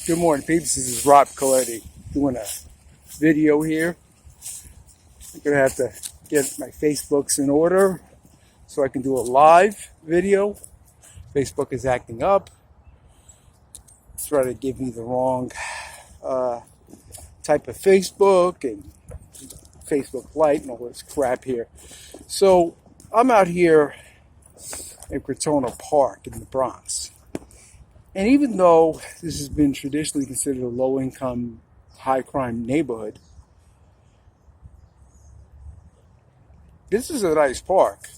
Good morning, peeps. This is Rob Coletti doing a video here. I'm going to have to get my Facebooks in order so I can do a live video. Facebook is acting up. It's trying to give me the wrong type of Facebook and Facebook Lite and all this crap here. So I'm out here in Crotona Park in the Bronx. And even though this has been traditionally considered a low-income, high-crime neighborhood, this is a nice park.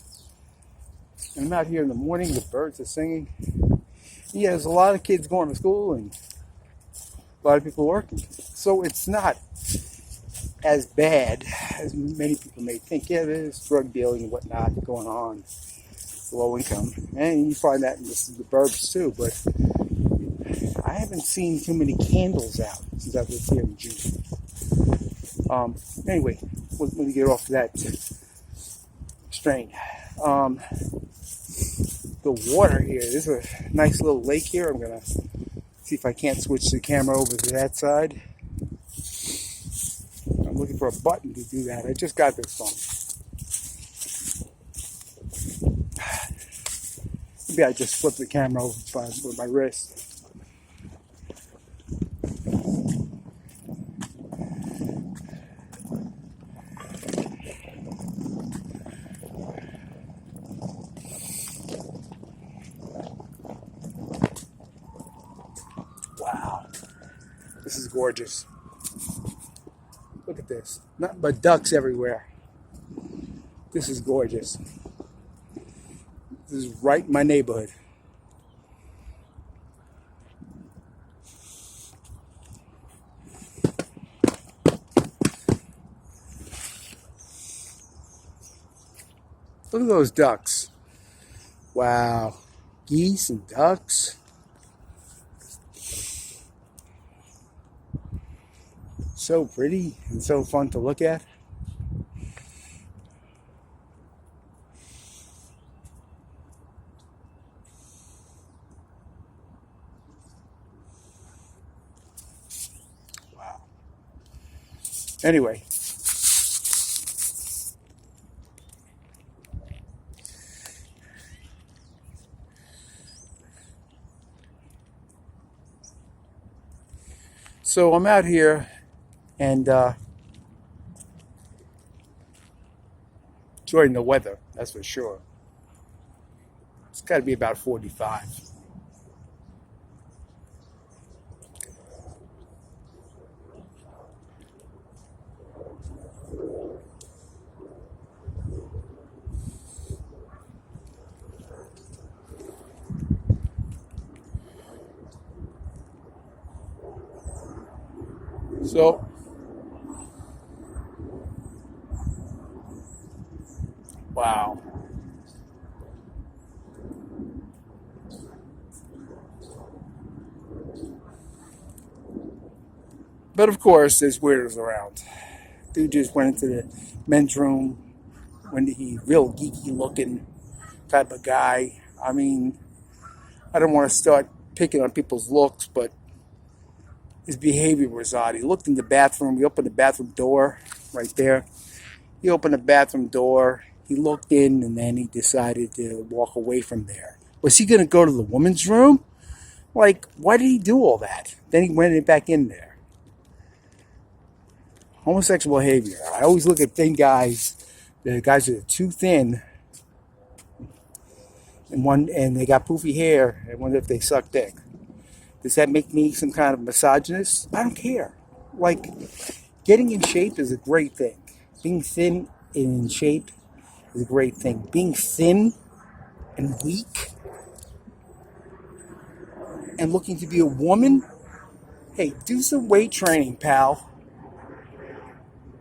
And I'm out here in the morning, the birds are singing. Yeah, there's a lot of kids going to school and a lot of people working. So it's not as bad as many people may think. Yeah, there's drug dealing and whatnot going on, low income. And you find that in the suburbs too, but I haven't seen too many candles out since I've lived here in June. Anyway, let me get off that strain. The water here, there's a nice little lake here. I'm going to see if I can't switch the camera over to that side. I'm looking for a button to do that. I just got this phone. Maybe I just flip the camera over with my wrist. Wow, this is gorgeous. Look at this. Nothing but ducks everywhere. This is gorgeous. This is right in my neighborhood. Look at those ducks. Wow. Geese and ducks. So pretty and so fun to look at. Wow. Anyway. So I'm out here and enjoying the weather, that's for sure. It's got to be about 45. So wow. But of course, there's weirdos around. Dude just went into the men's room when he real geeky looking type of guy. I mean, I don't want to start picking on people's looks, but his behavior was odd. He looked in the bathroom. He opened the bathroom door right there. He opened the bathroom door. He looked in, and then he decided to walk away from there. Was he going to go to the woman's room? Like, why did he do all that? Then he went back in there. Homosexual behavior. I always look at thin guys. The guys that are too thin, and they got poofy hair. I wonder if they suck dick. Does that make me some kind of misogynist? I don't care. Like, getting in shape is a great thing. Being thin and in shape is a great thing. Being thin and weak and looking to be a woman, hey, do some weight training, pal.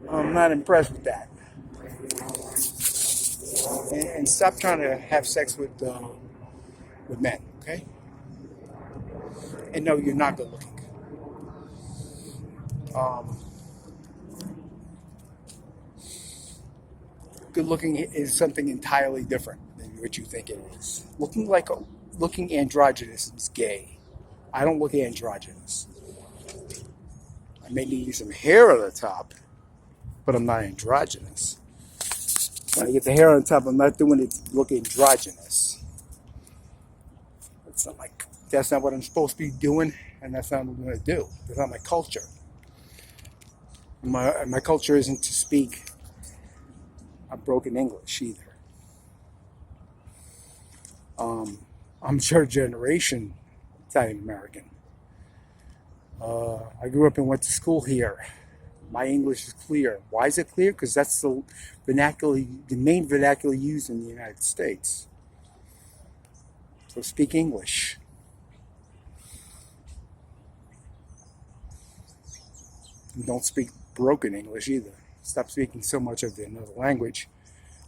I'm not impressed with that. And stop trying to have sex with men, okay? And no, you're not good looking. Good looking is something entirely different than what you think it is. Looking androgynous is gay. I don't look androgynous. may need some hair on the top, but I'm not androgynous. When I get the hair on top, I'm not doing it to look androgynous. That's not what I'm supposed to be doing, and that's not what I'm going to do. That's not my culture. My culture isn't to speak a broken English either. I'm third generation Italian American. I grew up and went to school here. My English is clear. Why is it clear? Because that's the main vernacular used in the United States. So speak English. And don't speak broken English either. Stop speaking so much of another language,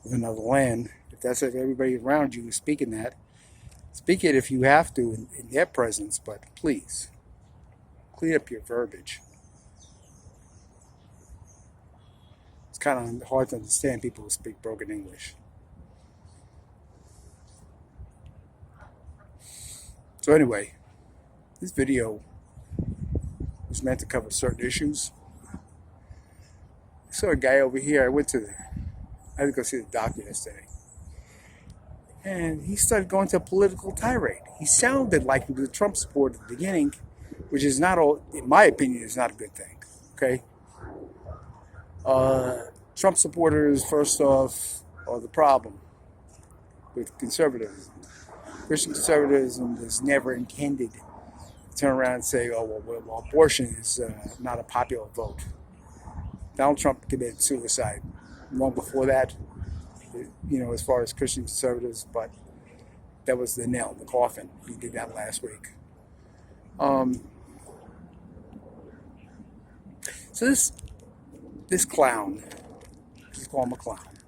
of another land. If everybody around you is speaking that, speak it if you have to in their presence, but please, clean up your verbiage. It's kind of hard to understand people who speak broken English. So anyway, this video was meant to cover certain issues. I saw a guy over here. I had to go see the doctor yesterday. And he started going to a political tirade. He sounded like he was a Trump supporter at the beginning, which is not all, in my opinion, is not a good thing. Okay? Trump supporters, first off, are the problem with conservatism. Christian conservatism was never intended to turn around and say, oh, well abortion is not a popular vote. Donald Trump committed suicide long before that, as far as Christian conservatives, but that was the nail in the coffin. He did that last week. So this clown, just call him a clown,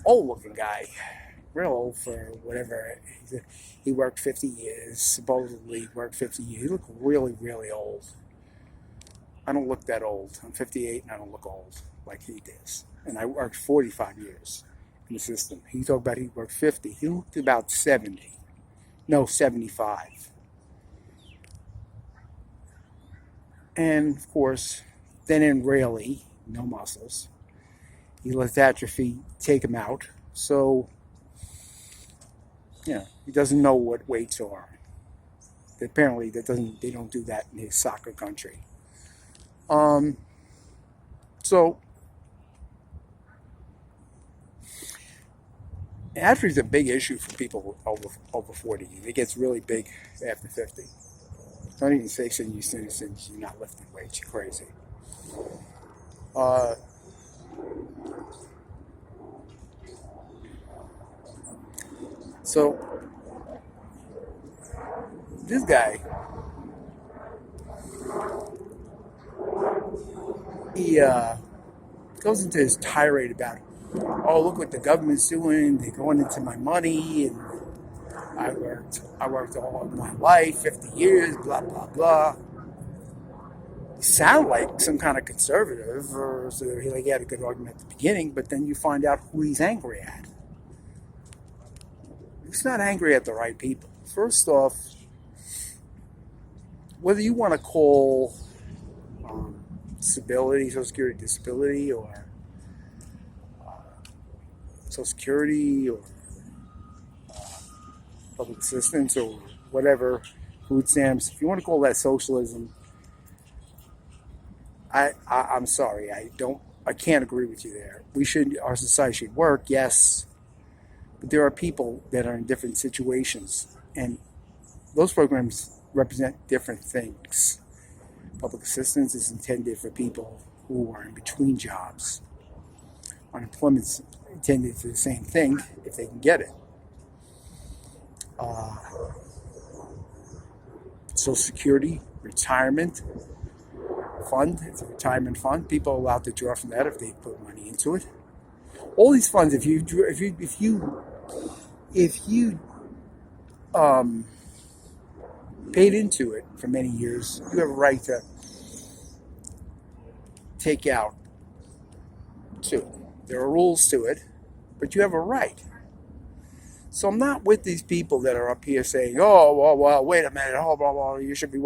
old-looking guy, real old for whatever. He worked 50 years, supposedly worked 50 years. He looked really, really old. I don't look that old. I'm 58 and I don't look old like he does. And I worked 45 years in the system. He talked about he worked 50. He looked about 70. No, 75. And, of course, then in Rayleigh, no muscles. He lets atrophy take him out. So, he doesn't know what weights are. Apparently, they don't do that in his soccer country. So, atrophy is a big issue for people over 40. It gets really big after 50. Don't even say senior citizens, you're not lifting weights, you're crazy. So, this guy, he goes into his tirade about, oh, look what the government's doing, they're going into my money, and I worked all my life, 50 years, blah, blah, blah. You sound like some kind of conservative, or so he had a good argument at the beginning, but then you find out who he's angry at. He's not angry at the right people. First off, whether you want to call disability, Social Security disability, or Social Security, or public assistance, or whatever, food stamps, if you want to call that socialism, I'm sorry, I can't agree with you there. Our society should work, yes, but there are people that are in different situations, and those programs represent different things. Public assistance is intended for people who are in between jobs. Unemployment's intended for the same thing if they can get it. Social Security, retirement fund, it's a retirement fund. People are allowed to draw from that if they put money into it. All these funds, if you paid into it for many years, you have a right to take out too. There are rules to it, but you have a right. So I'm not with these people that are up here saying, oh, well, wait a minute, oh, blah, blah, you should be